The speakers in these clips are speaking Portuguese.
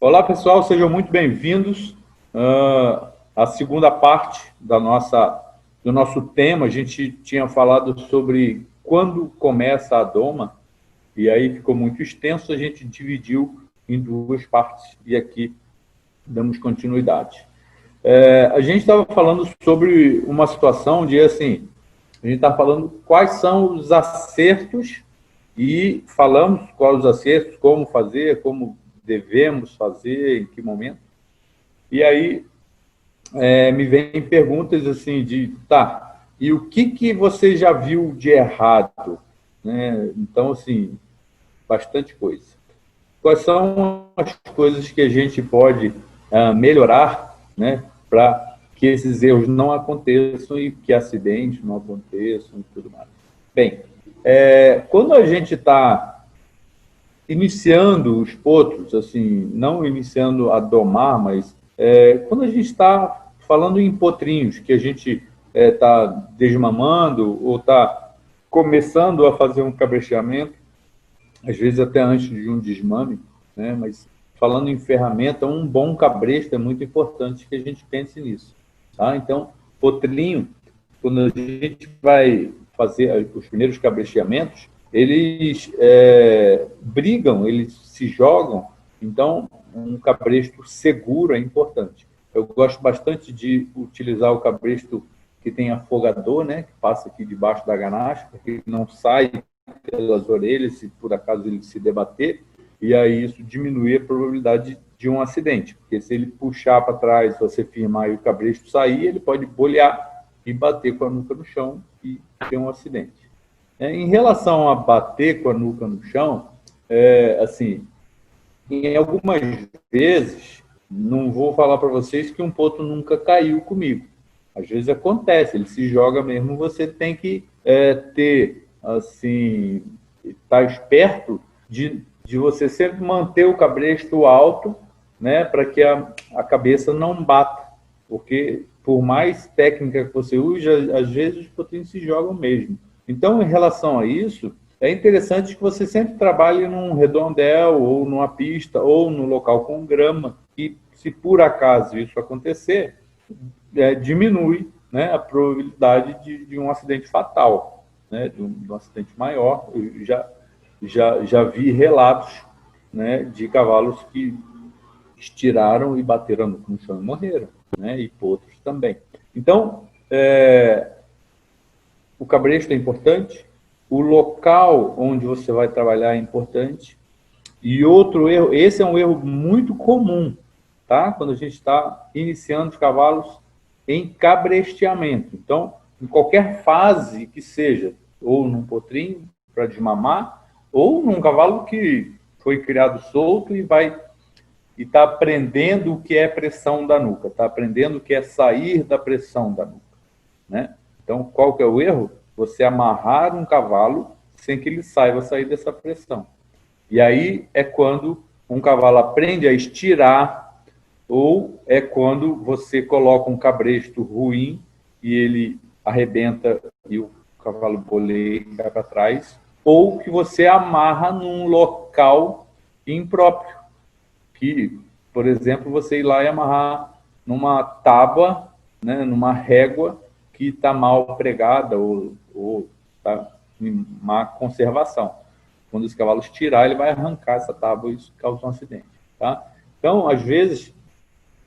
Olá, pessoal, sejam muito bem-vindos à segunda parte do nosso tema. A gente tinha falado sobre quando começa a doma, e aí ficou muito extenso, a gente dividiu em duas partes, e aqui damos continuidade. A gente estava falando sobre uma situação de, assim, a gente está falando quais são os acertos e falamos quais os acertos, como fazer, como devemos fazer, em que momento. E aí me vem perguntas assim de, tá, e o que você já viu de errado? Né? Então, assim, bastante coisa. Quais são as coisas que a gente pode melhorar, né, para que esses erros não aconteçam e que acidentes não aconteçam e tudo mais? Bem, quando a gente está iniciando os potros, assim, não iniciando a domar, mas quando a gente está falando em potrinhos, que a gente está desmamando ou está começando a fazer um cabresteamento, às vezes até antes de um desmame, né? Mas falando em ferramenta, um bom cabresto é muito importante que a gente pense nisso. Tá? Então, potrinho, quando a gente vai fazer os primeiros cabresteamentos, eles brigam, eles se jogam, então um cabresto seguro é importante. Eu gosto bastante de utilizar o cabresto que tem afogador, né, que passa aqui debaixo da ganache, que não sai pelas orelhas, se por acaso ele se debater, e aí isso diminuir a probabilidade de um acidente, porque se ele puxar para trás, você firmar e o cabresto sair, ele pode bolear e bater com a nuca no chão e ter um acidente. Em relação a bater com a nuca no chão, assim, em algumas vezes, não vou falar para vocês que um potro nunca caiu comigo. Às vezes acontece, ele se joga mesmo, você tem que ter, assim, estar esperto de você sempre manter o cabresto alto, né, para que a cabeça não bata, porque por mais técnica que você use, às vezes os potrinhos se jogam mesmo. Então, em relação a isso, é interessante que você sempre trabalhe num redondel, ou numa pista, ou no local com grama, e se por acaso isso acontecer, diminui, né, a probabilidade de um acidente fatal, né, de um acidente maior. Eu já vi relatos, né, de cavalos que estiraram e bateram no chão e morreram, né, e potros também. Então, o cabresto é importante, o local onde você vai trabalhar é importante. E outro erro, esse é um erro muito comum, tá? Quando a gente está iniciando os cavalos em cabresteamento. Então, em qualquer fase que seja, ou num potrinho para desmamar, ou num cavalo que foi criado solto e vai e está aprendendo o que é pressão da nuca, está aprendendo o que é sair da pressão da nuca, né? Então, qual que é o erro? Você amarrar um cavalo sem que ele saiba sair dessa pressão. E aí é quando um cavalo aprende a estirar, ou é quando você coloca um cabresto ruim e ele arrebenta e o cavalo boleia e cai para trás, ou que você amarra num local impróprio, que, por exemplo, você ir lá e amarrar numa tábua, né, numa régua que está mal pregada ou está em má conservação. Quando os cavalos tirar, ele vai arrancar essa tábua e isso causa um acidente. Tá? Então, às vezes,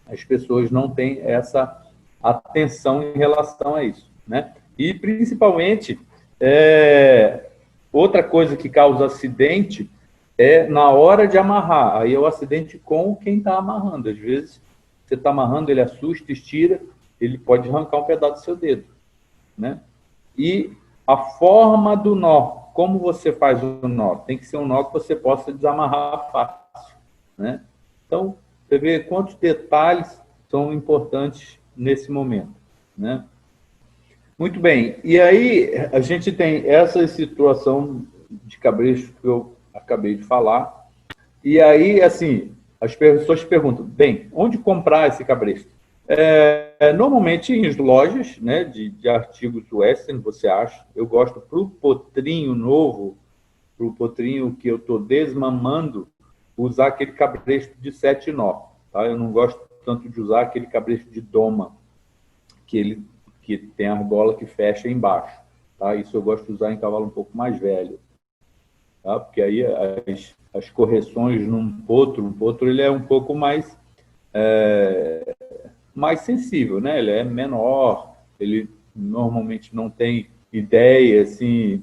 as pessoas não têm essa atenção em relação a isso. Né? E, principalmente, outra coisa que causa acidente é na hora de amarrar. Aí é o acidente com quem está amarrando. Às vezes, você está amarrando, ele assusta, estira, ele pode arrancar um pedaço do seu dedo. Né? E a forma do nó, como você faz o nó? Tem que ser um nó que você possa desamarrar fácil. Né? Então, você vê quantos detalhes são importantes nesse momento. Né? Muito bem. E aí, a gente tem essa situação de cabresto que eu acabei de falar. E aí, assim, as pessoas perguntam, bem, onde comprar esse cabresto? Normalmente em lojas, né, de artigos western, você acha. Eu gosto para o potrinho novo, para o potrinho que eu estou desmamando, usar aquele cabresto de 7 nó. Tá? Eu não gosto tanto de usar aquele cabresto de doma, que tem a argola que fecha embaixo. Tá? Isso eu gosto de usar em cavalo um pouco mais velho. Tá? Porque aí as correções num potro, ele é um pouco mais sensível, né? Ele é menor, ele normalmente não tem ideia assim,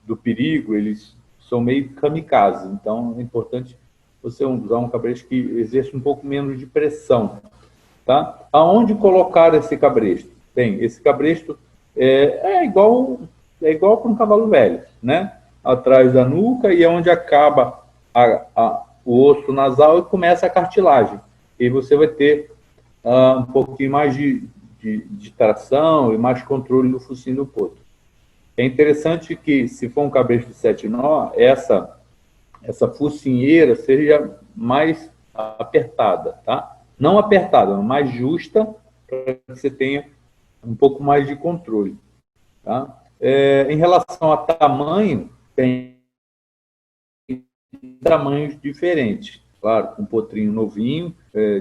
do perigo, eles são meio kamikazes. Então, é importante você usar um cabresto que exerça um pouco menos de pressão. Tá? Aonde colocar esse cabresto? Bem, esse cabresto é igual para um cavalo velho, né? Atrás da nuca e é onde acaba o osso nasal e começa a cartilagem. E você vai ter um pouquinho mais de tração e mais controle no focinho do potro. É interessante que, se for um cabresto de 7 nó, essa focinheira seja mais apertada, tá? Não apertada, mas mais justa, para que você tenha um pouco mais de controle. Tá? Em relação a tamanho, tem tamanhos diferentes. Claro, um potrinho novinho,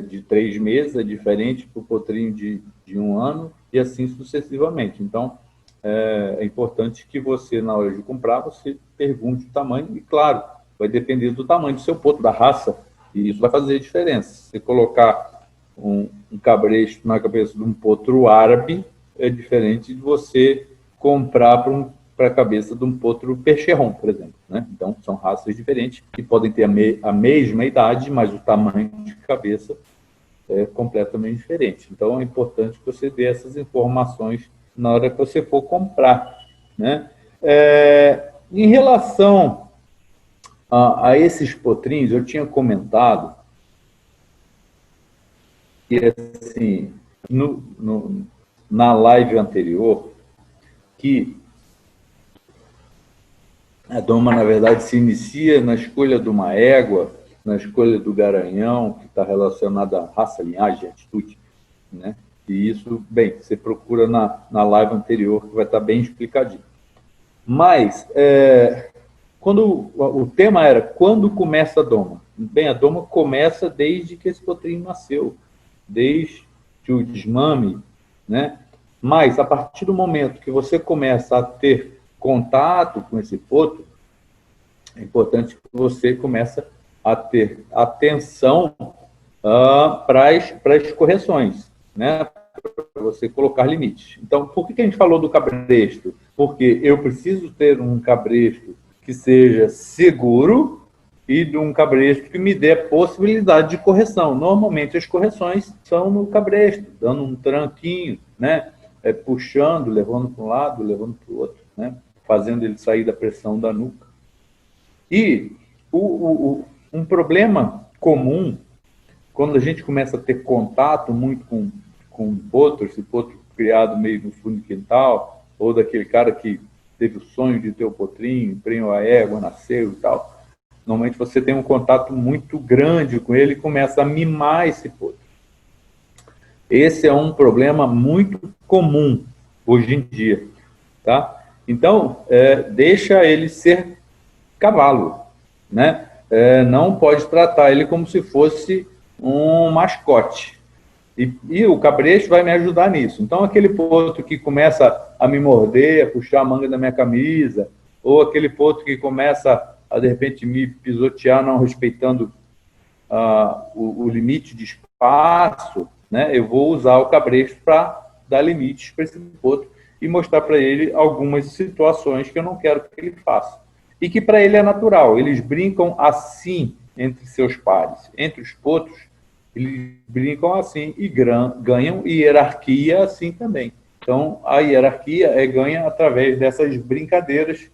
de 3 meses, é diferente para o potrinho de 1 ano, e assim sucessivamente. Então, é importante que você, na hora de comprar, você pergunte o tamanho, e claro, vai depender do tamanho do seu potro, da raça, e isso vai fazer diferença. Se você colocar um cabresto na cabeça de um potro árabe, é diferente de você comprar para a cabeça de um potro percherron, por exemplo. Né? Então, são raças diferentes, que podem ter a mesma idade, mas o tamanho de cabeça é completamente diferente. Então, é importante que você dê essas informações na hora que você for comprar. Né? Em relação a esses potrinhos, eu tinha comentado que, assim, na live anterior, que a doma, na verdade, se inicia na escolha de uma égua, na escolha do garanhão, que está relacionada à raça, linhagem, atitude. Né? E isso, bem, você procura na live anterior, que vai estar bem explicadinho. Mas, quando o tema era quando começa a doma? Bem, a doma começa desde que esse potrinho nasceu, desde o desmame, né? Mas, a partir do momento que você começa a ter contato com esse potro, é importante que você comece a ter atenção para as correções, né? Para você colocar limites. Então, por que a gente falou do cabresto? Porque eu preciso ter um cabresto que seja seguro e de um cabresto que me dê a possibilidade de correção. Normalmente as correções são no cabresto, dando um tranquinho, né? Puxando, levando para um lado, levando para o outro, né? Fazendo ele sair da pressão da nuca. E um problema comum, quando a gente começa a ter contato muito com potro, esse potro criado meio no fundo do quintal, ou daquele cara que teve o sonho de ter o potrinho, prenhou a égua, nasceu e tal, normalmente você tem um contato muito grande com ele e começa a mimar esse potro. Esse é um problema muito comum hoje em dia, tá? Então, deixa ele ser cavalo, né? Não pode tratar ele como se fosse um mascote. E o cabresto vai me ajudar nisso. Então, aquele potro que começa a me morder, a puxar a manga da minha camisa, ou aquele potro que começa a, de repente, me pisotear, não respeitando o limite de espaço, né? Eu vou usar o cabresto para dar limites para esse potro e mostrar para ele algumas situações que eu não quero que ele faça. E que para ele é natural. Eles brincam assim entre seus pares. Entre os potros, eles brincam assim e ganham hierarquia assim também. Então, a hierarquia ganha através dessas brincadeiras,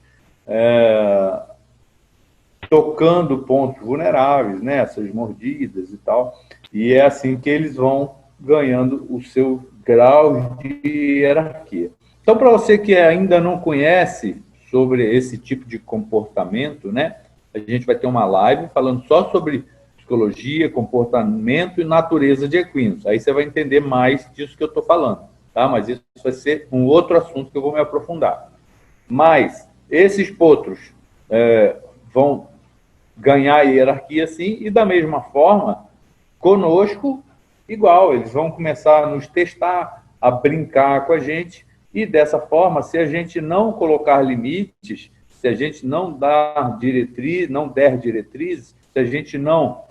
tocando pontos vulneráveis, né? Essas mordidas e tal. E é assim que eles vão ganhando o seu grau de hierarquia. Então, para você que ainda não conhece sobre esse tipo de comportamento, né? A gente vai ter uma live falando só sobre psicologia, comportamento e natureza de equinos. Aí você vai entender mais disso que eu estou falando, tá? Mas isso vai ser um outro assunto que eu vou me aprofundar. Mas esses potros vão ganhar a hierarquia sim, e da mesma forma, conosco, igual, eles vão começar a nos testar, a brincar com a gente, e dessa forma, se a gente não colocar limites, se a gente não dar diretriz, não der diretrizes, se a gente não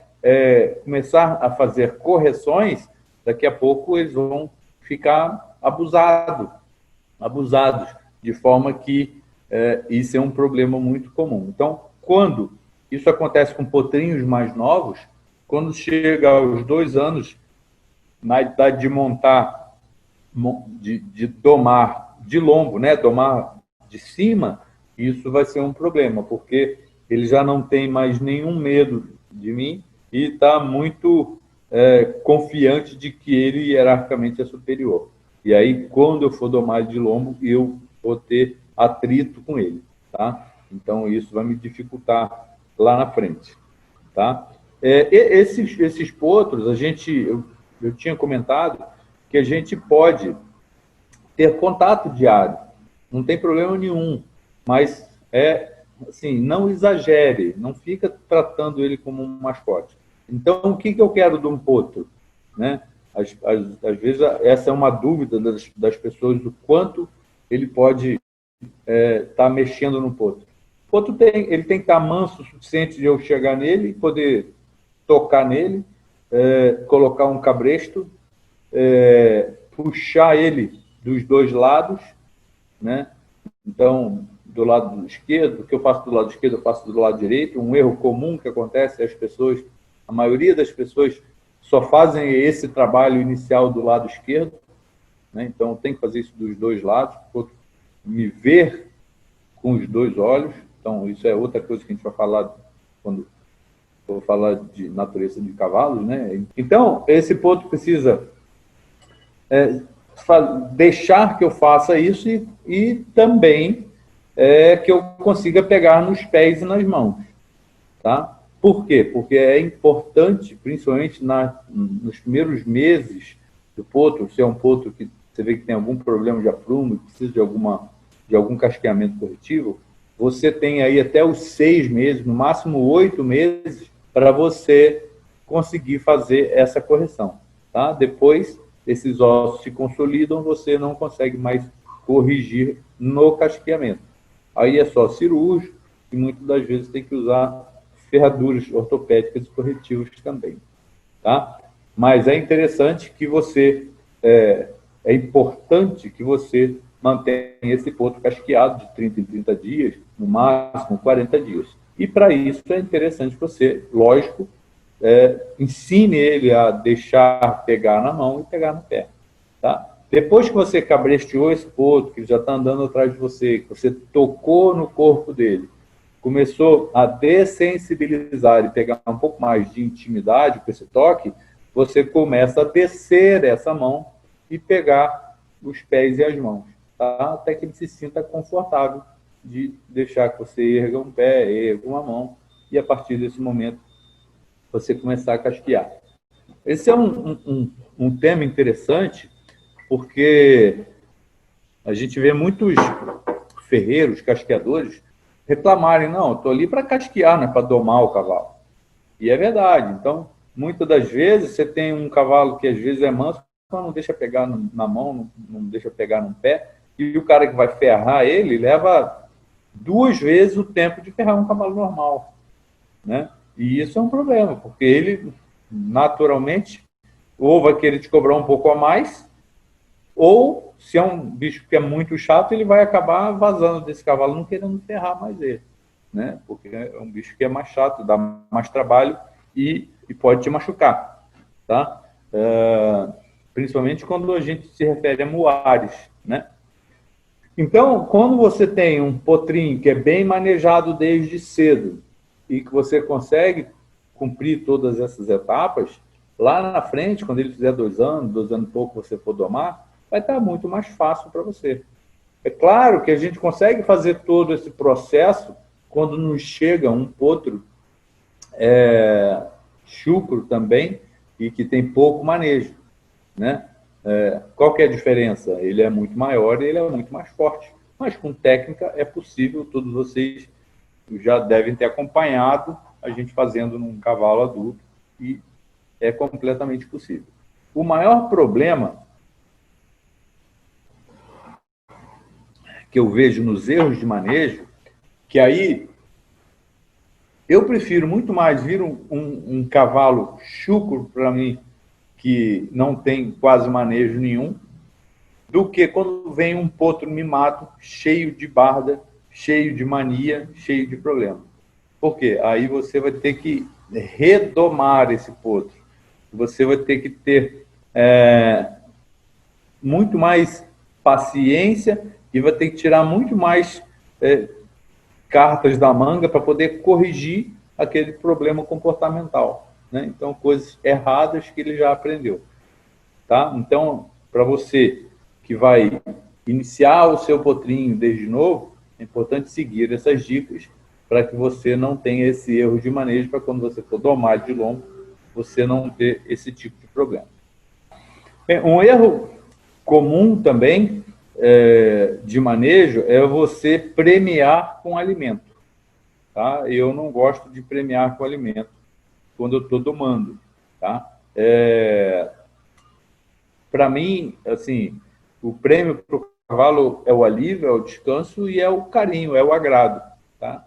começar a fazer correções, daqui a pouco eles vão ficar abusados, de forma que isso é um problema muito comum. Então, quando isso acontece com potrinhos mais novos, quando chega aos 2 anos, na idade de montar, de domar de lombo, né, domar de cima, isso vai ser um problema, porque ele já não tem mais nenhum medo de mim e está muito confiante de que ele hierarquicamente é superior. E aí, quando eu for domar de lombo, eu vou ter atrito com ele, tá? Então, isso vai me dificultar lá na frente, tá? Esses potros, eu tinha comentado que a gente pode ter contato diário, não tem problema nenhum, mas assim, não exagere, não fica tratando ele como um mascote. Então, o que eu quero de um potro? Né? Às vezes, essa é uma dúvida das pessoas, do quanto ele pode estar mexendo no potro. O potro ele tem que estar manso o suficiente de eu chegar nele e poder tocar nele, colocar um cabresto, puxar ele dos 2 lados, né? Então, do lado esquerdo, o que eu faço do lado esquerdo, eu faço do lado direito. Um erro comum que acontece é a maioria das pessoas só fazem esse trabalho inicial do lado esquerdo, né? Então, tem que fazer isso dos 2 lados, me ver com os 2 olhos. Então, isso é outra coisa que a gente vai falar quando for falar de natureza de cavalos, né? Então, esse ponto precisa deixar que eu faça isso e também que eu consiga pegar nos pés e nas mãos, tá? Por quê? Porque é importante, principalmente nos primeiros meses do potro, se é um potro que você vê que tem algum problema de aprumo, precisa de algum casqueamento corretivo, você tem aí até os 6 meses, no máximo 8 meses, para você conseguir fazer essa correção, tá? Depois, esses ossos se consolidam, você não consegue mais corrigir no casqueamento. Aí é só cirúrgico e muitas das vezes tem que usar ferraduras ortopédicas e corretivos também, tá? Mas é interessante que é importante que você mantenha esse potro casqueado de 30 em 30 dias, no máximo 40 dias. E para isso é interessante que você, lógico, ensine ele a deixar pegar na mão e pegar no pé, tá? Depois que você cabresteou esse potro, que ele já está andando atrás de você, que você tocou no corpo dele, começou a dessensibilizar e pegar um pouco mais de intimidade com esse toque, você começa a descer essa mão e pegar os pés e as mãos, tá? Até que ele se sinta confortável de deixar que você erga um pé, erga uma mão, e a partir desse momento você começar a casquear. Esse é um tema interessante, porque a gente vê muitos ferreiros, casqueadores, reclamarem, não, estou ali para casquear, não é para domar o cavalo. E é verdade. Então, muitas das vezes, você tem um cavalo que às vezes é manso, mas não deixa pegar na mão, não deixa pegar no pé, e o cara que vai ferrar ele leva 2 vezes o tempo de ferrar um cavalo normal, né? E isso é um problema, porque ele, naturalmente, ou vai querer te cobrar um pouco a mais, ou, se é um bicho que é muito chato, ele vai acabar vazando desse cavalo, não querendo ferrar mais ele, né? Porque é um bicho que é mais chato, dá mais trabalho e pode te machucar, tá? Principalmente quando a gente se refere a muares, né? Então, quando você tem um potrinho que é bem manejado desde cedo e que você consegue cumprir todas essas etapas, lá na frente, quando ele fizer 2 anos, 2 anos e pouco, você for domar, vai estar muito mais fácil para você. É claro que a gente consegue fazer todo esse processo quando nos chega um potro chucro também e que tem pouco manejo, né? Qual que é a diferença? Ele é muito maior e ele é muito mais forte. Mas com técnica é possível, todos vocês já devem ter acompanhado a gente fazendo num cavalo adulto, e é completamente possível. O maior problema que eu vejo nos erros de manejo, que aí eu prefiro muito mais vir um cavalo chucro para mim, que não tem quase manejo nenhum, do que quando vem um potro mimado, cheio de barda, cheio de mania, cheio de problema. Por quê? Aí você vai ter que redomar esse potro. Você vai ter que ter muito mais paciência e vai ter que tirar muito mais cartas da manga para poder corrigir aquele problema comportamental, né? Então, coisas erradas que ele já aprendeu, tá? Então, para você que vai iniciar o seu potrinho desde novo, é importante seguir essas dicas para que você não tenha esse erro de manejo, para quando você for domar de lombo, você não ter esse tipo de problema. Bem, um erro comum também de manejo é você premiar com alimento. Tá? Eu não gosto de premiar com alimento quando eu estou domando. Tá? Para mim, assim, o prêmio para o cavalo é o alívio, é o descanso e é o carinho, é o agrado. Tá?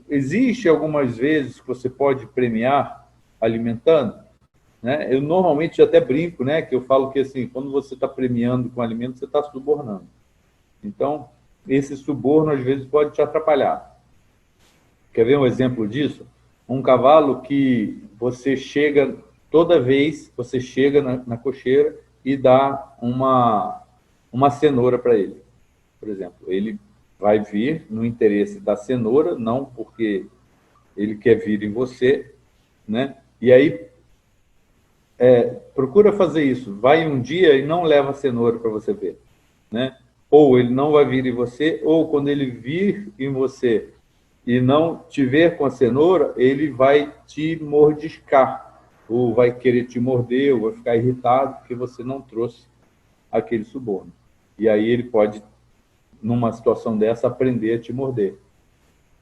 Existe algumas vezes que você pode premiar alimentando, né? Eu normalmente até brinco, né, que eu falo que assim, quando você está premiando com alimento, você está subornando. Então, esse suborno às vezes pode te atrapalhar. Quer ver um exemplo disso? Um cavalo que você chega, toda vez você chega na cocheira e dá uma cenoura para ele, por exemplo. Ele vai vir no interesse da cenoura, não porque ele quer vir em você, né? E aí, procura fazer isso. Vai um dia e não leva cenoura para você ver, né? Ou ele não vai vir em você, ou quando ele vir em você e não te ver com a cenoura, ele vai te mordiscar, ou vai querer te morder, ou vai ficar irritado porque você não trouxe aquele suborno. E aí ele pode, numa situação dessa, aprender a te morder.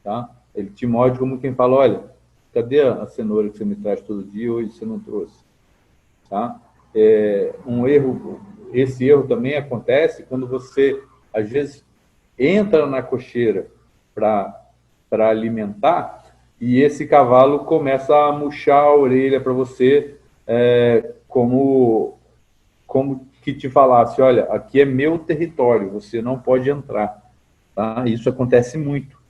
Tá? Ele te morde como quem fala, olha, cadê a cenoura que você me traz todo dia, hoje você não trouxe? Tá? Esse erro também acontece quando você, às vezes, entra na cocheira para alimentar e esse cavalo começa a murchar a orelha para você, como que te falasse, olha, aqui é meu território, você não pode entrar. Tá? Isso acontece muito.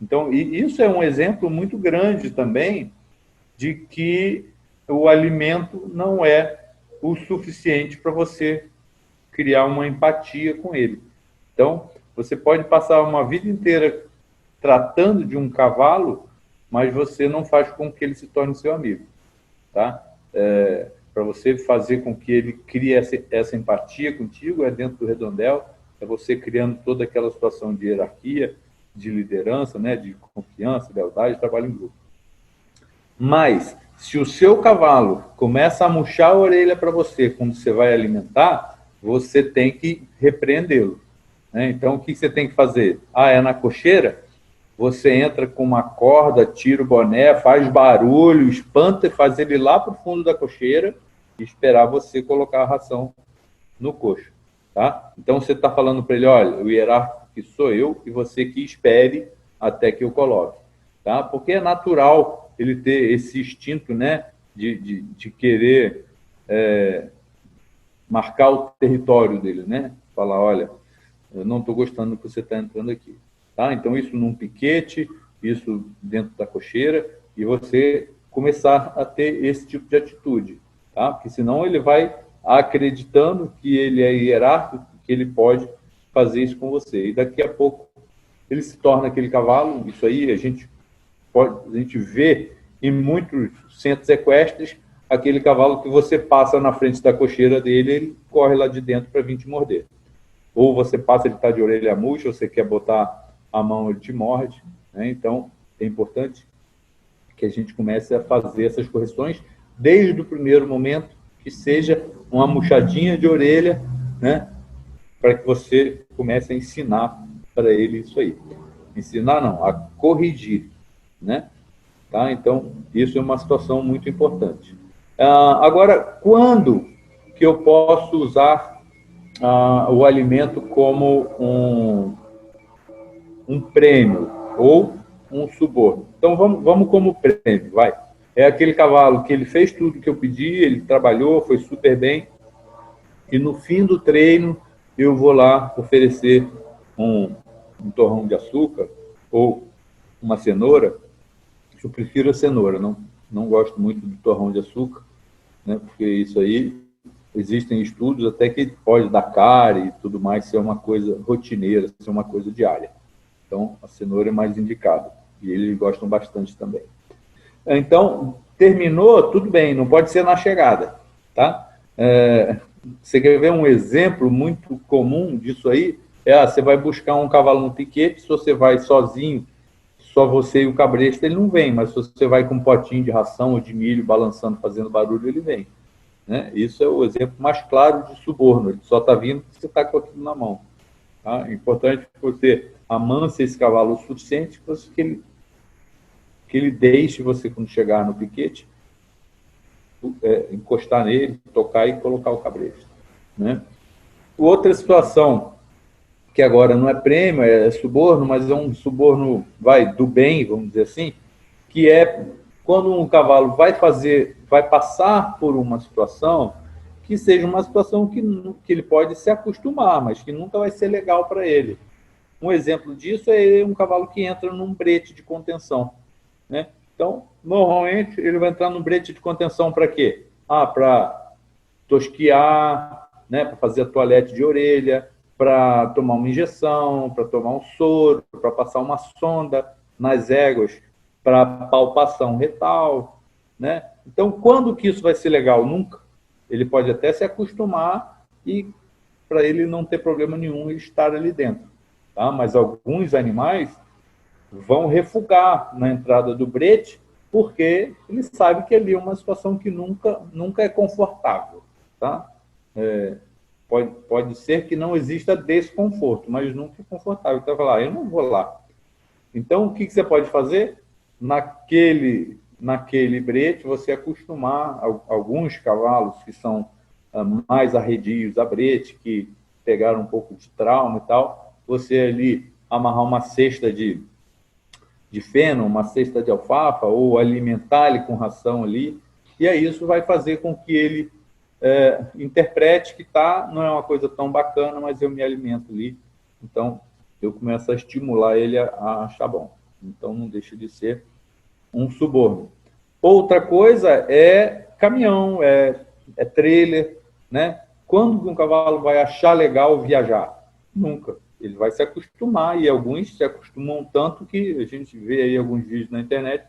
Então, isso é um exemplo muito grande também de que o alimento não é o suficiente para você criar uma empatia com ele. Então, você pode passar uma vida inteira tratando de um cavalo, mas você não faz com que ele se torne seu amigo. Tá? Para você fazer com que ele crie essa empatia contigo, é dentro do redondel, é você criando toda aquela situação de hierarquia, de liderança, né, de confiança, lealdade, trabalho em grupo. Mas, se o seu cavalo começa a murchar a orelha para você quando você vai alimentar, você tem que repreendê-lo. Né? Então, o que você tem que fazer? É na cocheira? Você entra com uma corda, tira o boné, faz barulho, espanta e faz ele lá para o fundo da cocheira e esperar você colocar a ração no coxo. Tá? Então, você está falando para ele, olha, o hierárquico que sou eu e você que espere até que eu coloque. Tá? Porque é natural ele ter esse instinto, né, de querer marcar o território dele, né? Falar, olha, eu não estou gostando do que você está entrando aqui. Tá? Então, isso num piquete, isso dentro da cocheira, e você começar a ter esse tipo de atitude. Tá? Porque senão ele vai acreditando que ele é hierárquico, que ele pode fazer isso com você. E daqui a pouco ele se torna aquele cavalo. Isso aí a gente vê em muitos centros equestres, aquele cavalo que você passa na frente da cocheira dele, ele corre lá de dentro para vir te morder. Ou você passa, ele está de orelha murcha, você quer botar a mão, ele te morde. Né? Então, é importante que a gente comece a fazer essas correções desde o primeiro momento, que seja uma murchadinha de orelha, né? Para que você comece a ensinar para ele isso aí. Ensinar não, a corrigir, né? Tá? Então, isso é uma situação muito importante. Agora, quando que eu posso usar o alimento como um prêmio ou um suborno? Então, vamos como prêmio, vai. É aquele cavalo que ele fez tudo que eu pedi, ele trabalhou, foi super bem, e no fim do treino eu vou lá oferecer um torrão de açúcar ou uma cenoura. Eu prefiro a cenoura, não gosto muito do torrão de açúcar, né? Porque isso aí, existem estudos até que pode dar cárie e tudo mais, ser uma coisa rotineira, ser uma coisa diária. Então, a cenoura é mais indicada. E eles gostam bastante também. Então, terminou, tudo bem, não pode ser na chegada. Tá? Você quer ver um exemplo muito comum disso aí? Você vai buscar um cavalo no piquete, se você vai sozinho, só você e o cabresto, ele não vem, mas se você vai com um potinho de ração ou de milho balançando, fazendo barulho, ele vem. Né? Isso é o exemplo mais claro de suborno, ele só está vindo porque você está com aquilo na mão. Tá? É importante que você amanse esse cavalo o suficiente que ele deixe você, quando chegar no piquete, encostar nele, tocar e colocar o cabresto. Né? Outra situação, que agora não é prêmio, é suborno, mas é um suborno, do bem, vamos dizer assim, que é quando um cavalo vai passar por uma situação que seja uma situação que ele pode se acostumar, mas que nunca vai ser legal para ele. Um exemplo disso é um cavalo que entra num brete de contenção. Né? Então, normalmente, ele vai entrar num brete de contenção para quê? Para tosquiar, né? Para fazer a toalete de orelha, para tomar uma injeção, para tomar um soro, para passar uma sonda nas éguas, para palpação retal. Né? Então, quando que isso vai ser legal? Nunca. Ele pode até se acostumar e para ele não ter problema nenhum estar ali dentro. Tá? Mas alguns animais vão refugar na entrada do brete porque eles sabem que ali é uma situação que nunca é confortável. Tá? Pode ser que não exista desconforto, mas nunca é confortável. Então, falar, eu não vou lá. Então, o que você pode fazer? Naquele brete, você acostumar alguns cavalos que são mais arredios a brete, que pegaram um pouco de trauma e tal, você ali amarrar uma cesta de feno, uma cesta de alfafa, ou alimentar ele com ração ali, e aí isso vai fazer com que ele interprete que não é uma coisa tão bacana, mas eu me alimento ali, então eu começo a estimular ele a achar bom. Então não deixa de ser um suborno. Outra coisa é caminhão, trailer, né? Quando um cavalo vai achar legal viajar? Nunca. Ele vai se acostumar, e alguns se acostumam tanto que a gente vê aí alguns vídeos na internet,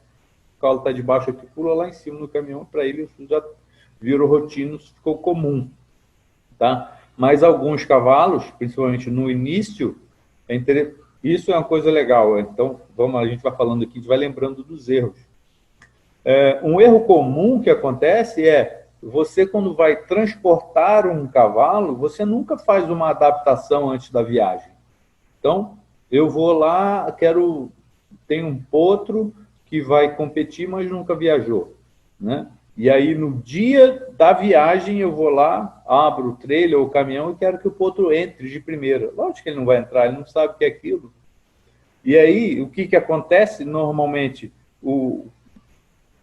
o cavalo está debaixo aqui, pula lá em cima no caminhão, para ele isso já virou rotina, ficou comum. Tá? Mas alguns cavalos, principalmente no início, isso é uma coisa legal. Então, a gente vai falando aqui, a gente vai lembrando dos erros. Um erro comum que acontece é você, quando vai transportar um cavalo, você nunca faz uma adaptação antes da viagem. Então, eu vou lá, tem um potro que vai competir, mas nunca viajou. Né? E aí, no dia da viagem, eu vou lá, abro o trailer ou o caminhão e quero que o potro entre de primeira. Lógico que ele não vai entrar, ele não sabe o que é aquilo. E aí, o que acontece? Normalmente,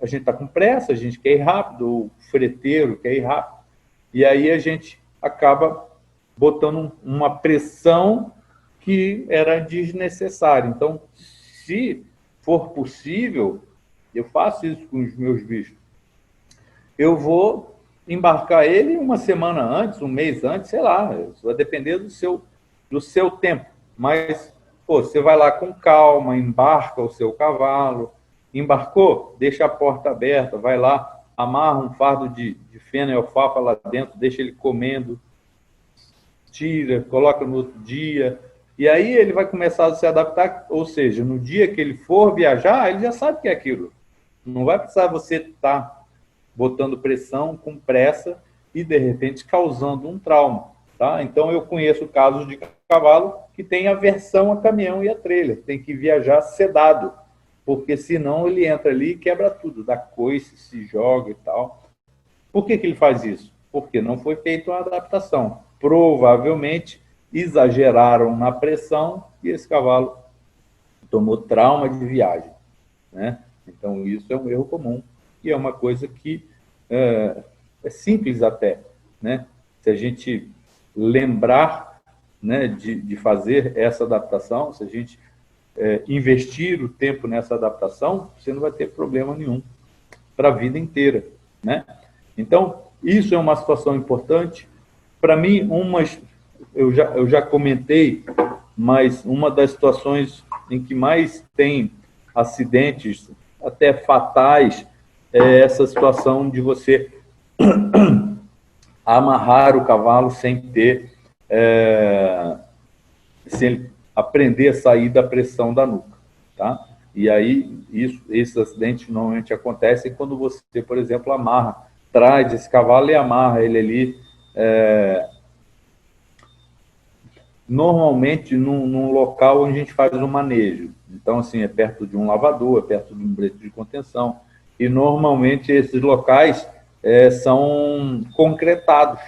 a gente está com pressa, a gente quer ir rápido, o freteiro quer ir rápido, e aí a gente acaba botando uma pressão que era desnecessária. Então, se for possível, eu faço isso com os meus bichos, eu vou embarcar ele uma semana antes, um mês antes, sei lá, isso vai depender do seu tempo, mas você vai lá com calma, embarca o seu cavalo. Embarcou? Deixa a porta aberta, vai lá, amarra um fardo de feno e alfafa lá dentro, deixa ele comendo, tira, coloca no outro dia, e aí ele vai começar a se adaptar, ou seja, no dia que ele for viajar, ele já sabe o que é aquilo. Não vai precisar você estar botando pressão com pressa e, de repente, causando um trauma. Tá? Então, eu conheço casos de cavalo que tem aversão a caminhão e a trailer, tem que viajar sedado. porque senão ele entra ali e quebra tudo, dá coice, se joga e tal. Por que ele faz isso? Porque não foi feita uma adaptação. Provavelmente exageraram na pressão e esse cavalo tomou trauma de viagem, né? Então, isso é um erro comum e é uma coisa que é simples até, né? Se a gente lembrar, né, de fazer essa adaptação, se a gente investir o tempo nessa adaptação, você não vai ter problema nenhum para a vida inteira, né? Então, isso é uma situação importante. Para mim, eu já comentei, mas uma das situações em que mais tem acidentes, até fatais, é essa situação de você amarrar o cavalo sem ter, sem aprender a sair da pressão da nuca, tá? E aí, esses acidentes normalmente acontecem quando você, por exemplo, traz esse cavalo e amarra ele ali, normalmente num local onde a gente faz o manejo. Então, assim, é perto de um lavador, é perto de um brete de contenção. E, normalmente, esses locais são concretados.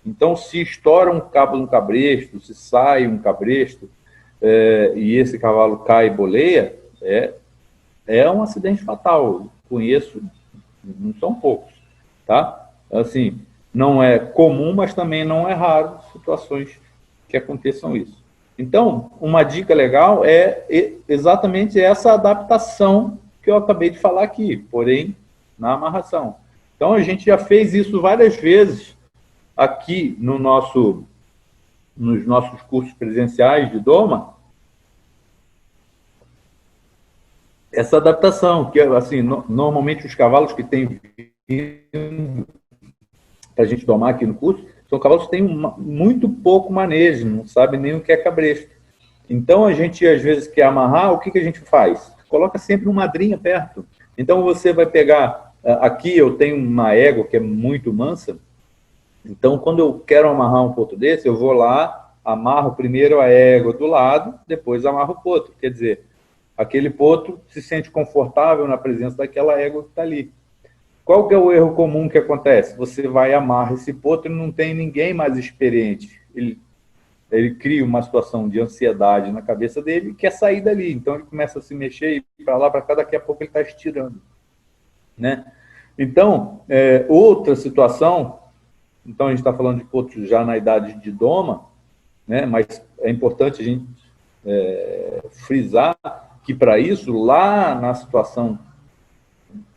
Então, se estoura um cabo no cabresto, se sai um cabresto, e esse cavalo cai e boleia, é um acidente fatal. Eu conheço, não são poucos, tá? Assim, não é comum, mas também não é raro situações que aconteçam isso. Então, uma dica legal é exatamente essa adaptação que eu acabei de falar aqui, porém, na amarração. Então, a gente já fez isso várias vezes aqui nos nossos cursos presenciais de doma, essa adaptação, que assim, normalmente os cavalos que têm para a gente domar aqui no curso, são cavalos que têm muito pouco manejo, não sabem nem o que é cabresto. Então, a gente, às vezes, quer amarrar, o que a gente faz? Coloca sempre uma madrinha perto. Então, você vai pegar... Aqui eu tenho uma égua que é muito mansa, então, quando eu quero amarrar um potro desse, eu vou lá, amarro primeiro a égua do lado, depois amarro o potro. Quer dizer, aquele potro se sente confortável na presença daquela égua que está ali. Qual que é o erro comum que acontece? Você vai amarrar esse potro e não tem ninguém mais experiente. Ele cria uma situação de ansiedade na cabeça dele e quer sair dali. Então, ele começa a se mexer e para lá, para cá, daqui a pouco ele está estirando, né? Então, outra situação... Então, a gente está falando de potros já na idade de doma, né? Mas é importante a gente frisar que, para isso, lá na situação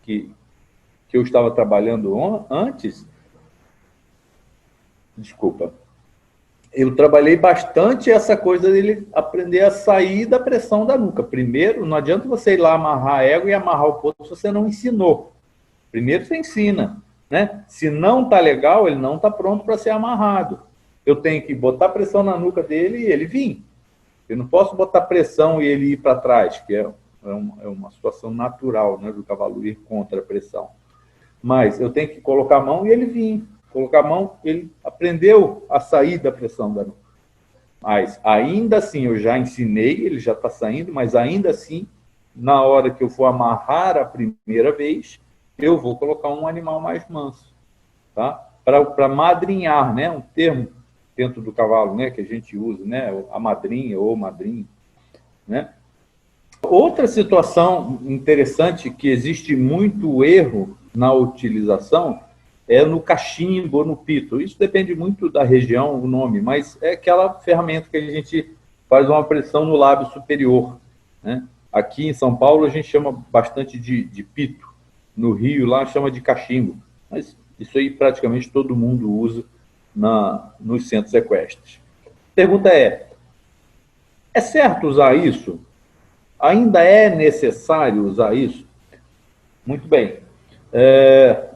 que eu estava trabalhando antes, desculpa, eu trabalhei bastante essa coisa dele aprender a sair da pressão da nuca. Primeiro, não adianta você ir lá amarrar a égua e amarrar o potro se você não ensinou. Primeiro você ensina, né? Se não está legal, ele não está pronto para ser amarrado. Eu tenho que botar pressão na nuca dele e ele vir. Eu não posso botar pressão e ele ir para trás, que é uma situação natural, né, do cavalo ir contra a pressão. Mas eu tenho que colocar a mão e ele vir. Colocar a mão, ele aprendeu a sair da pressão da nuca. Mas ainda assim, eu já ensinei, ele já está saindo, mas ainda assim, na hora que eu for amarrar a primeira vez, eu vou colocar um animal mais manso, tá? Para madrinhar, né? Um termo dentro do cavalo, né? Que a gente usa, né? A madrinha ou madrinha, né? Outra situação interessante que existe muito erro na utilização é no cachimbo ou no pito. Isso depende muito da região, o nome, mas é aquela ferramenta que a gente faz uma pressão no lábio superior, né? Aqui em São Paulo a gente chama bastante de pito. No Rio, lá, chama de cachimbo. Mas isso aí praticamente todo mundo usa nos centros equestres. Pergunta é certo usar isso? Ainda é necessário usar isso? Muito bem.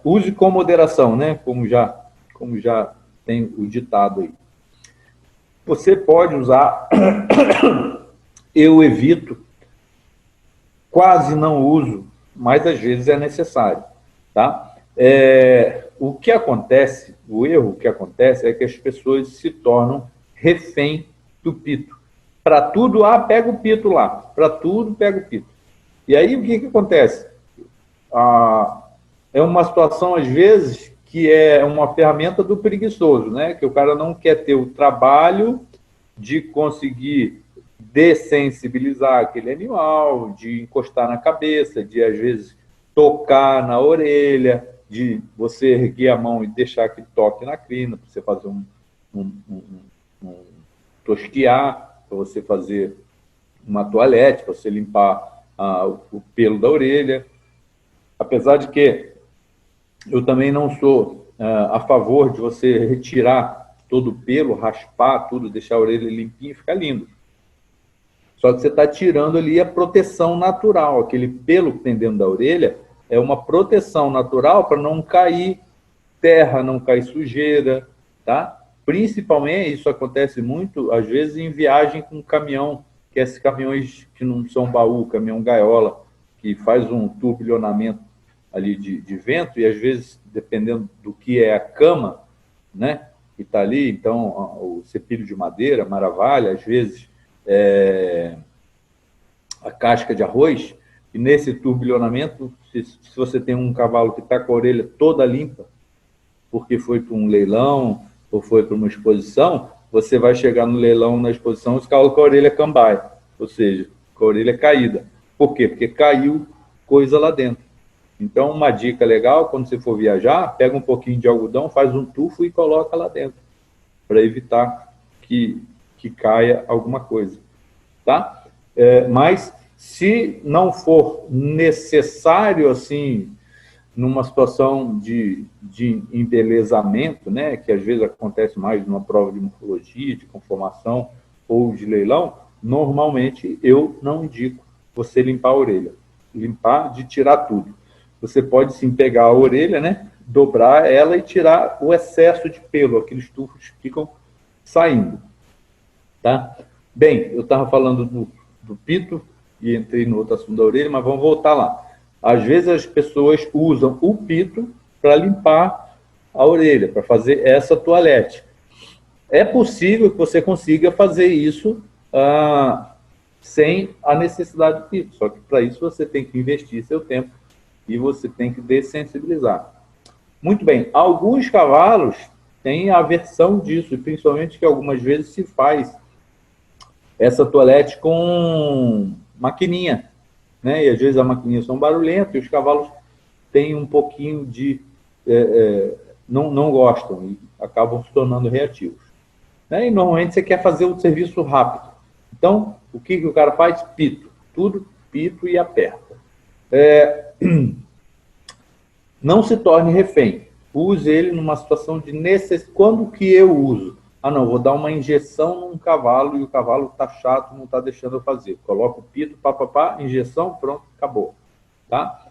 Use com moderação, né? Como já tem o ditado aí. Você pode usar, eu evito, quase não uso, mas às vezes é necessário, tá? O que acontece, o erro que acontece é que as pessoas se tornam refém do pito. Para tudo, pega o pito lá. Para tudo, pega o pito. E aí, o que acontece? É uma situação, às vezes, que é uma ferramenta do preguiçoso, né? Que o cara não quer ter o trabalho de conseguir dessensibilizar aquele animal, de encostar na cabeça, de, às vezes, tocar na orelha, de você erguer a mão e deixar que toque na crina, para você fazer um tosquiar, para você fazer uma toalete, para você limpar o pelo da orelha. Apesar de que eu também não sou a favor de você retirar todo o pelo, raspar tudo, deixar a orelha limpinha e ficar lindo. Só que você está tirando ali a proteção natural. Aquele pelo que tem dentro da orelha é uma proteção natural para não cair terra, não cair sujeira, tá? Principalmente, isso acontece muito, às vezes, em viagem com caminhão, que é esses caminhões que não são baú, caminhão gaiola, que faz um turbilhonamento ali de vento, e às vezes, dependendo do que é a cama, né, que está ali, então, o cepilho de madeira, maravilha, às vezes, a casca de arroz, e nesse turbilhonamento, se você tem um cavalo que está com a orelha toda limpa, porque foi para um leilão ou foi para uma exposição, você vai chegar no leilão, na exposição, os cavalos com a orelha cambai, ou seja, com a orelha caída. Por quê? Porque caiu coisa lá dentro. Então, uma dica legal, quando você for viajar, pega um pouquinho de algodão, faz um tufo e coloca lá dentro, para evitar que caia alguma coisa. Tá? Mas, se não for necessário, assim, numa situação de embelezamento, né, que às vezes acontece mais numa prova de morfologia, de conformação ou de leilão, normalmente eu não indico você limpar a orelha. Limpar de tirar tudo. Você pode sim pegar a orelha, né, dobrar ela e tirar o excesso de pelo, aqueles tufos que ficam saindo. Tá? Bem, eu estava falando do pito e entrei no outro assunto da orelha, mas vamos voltar lá. Às vezes as pessoas usam o pito para limpar a orelha, para fazer essa toalete. É possível que você consiga fazer isso sem a necessidade do pito, só que para isso você tem que investir seu tempo e você tem que dessensibilizar. Muito bem, alguns cavalos têm a aversão disso, e principalmente que algumas vezes se faz essa toalete com maquininha, né? E às vezes as maquininhas são barulhentas e os cavalos têm um pouquinho de... não gostam e acabam se tornando reativos. Né? E normalmente você quer fazer o serviço rápido. Então, o que o cara faz? Pito. Tudo pito e aperta. Não se torne refém. Use ele numa situação de necessidade. Quando que eu uso? Não, vou dar uma injeção num cavalo e o cavalo está chato, não está deixando eu fazer. Coloco o pito, injeção, pronto, acabou. Tá?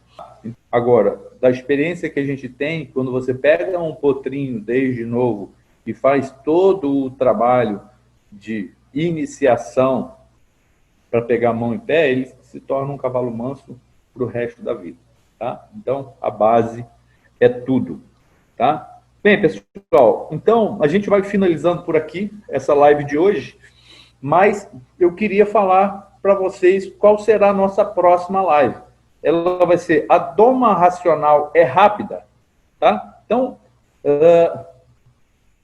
Agora, da experiência que a gente tem, quando você pega um potrinho desde novo e faz todo o trabalho de iniciação para pegar a mão em pé, ele se torna um cavalo manso para o resto da vida. Tá? Então, a base é tudo. Tá? Bem, pessoal, então a gente vai finalizando por aqui essa live de hoje, mas eu queria falar para vocês qual será a nossa próxima live. Ela vai ser: a doma racional é rápida? Tá? Então,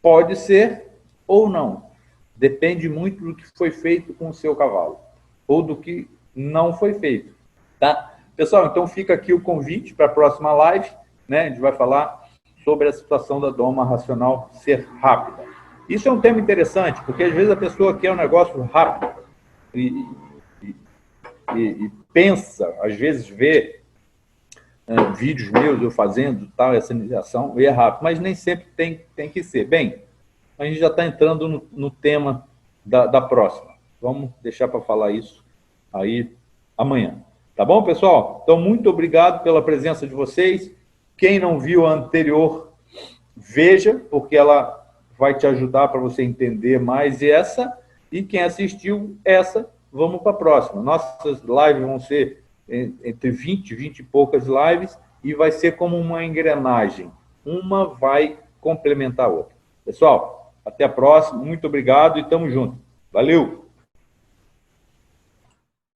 pode ser ou não. Depende muito do que foi feito com o seu cavalo, ou do que não foi feito. Tá? Pessoal, então fica aqui o convite para a próxima live, né? A gente vai falar sobre a situação da doma racional ser rápida. Isso é um tema interessante, porque às vezes a pessoa quer um negócio rápido e pensa, às vezes vê vídeos meus eu fazendo tal, essa iniciação, e é rápido, mas nem sempre tem que ser. Bem, a gente já está entrando no tema da próxima. Vamos deixar para falar isso aí amanhã. Tá bom, pessoal? Então, muito obrigado pela presença de vocês. Quem não viu a anterior, veja, porque ela vai te ajudar para você entender mais essa. E quem assistiu essa, vamos para a próxima. Nossas lives vão ser entre 20 e poucas lives e vai ser como uma engrenagem. Uma vai complementar a outra. Pessoal, até a próxima. Muito obrigado e tamo junto. Valeu!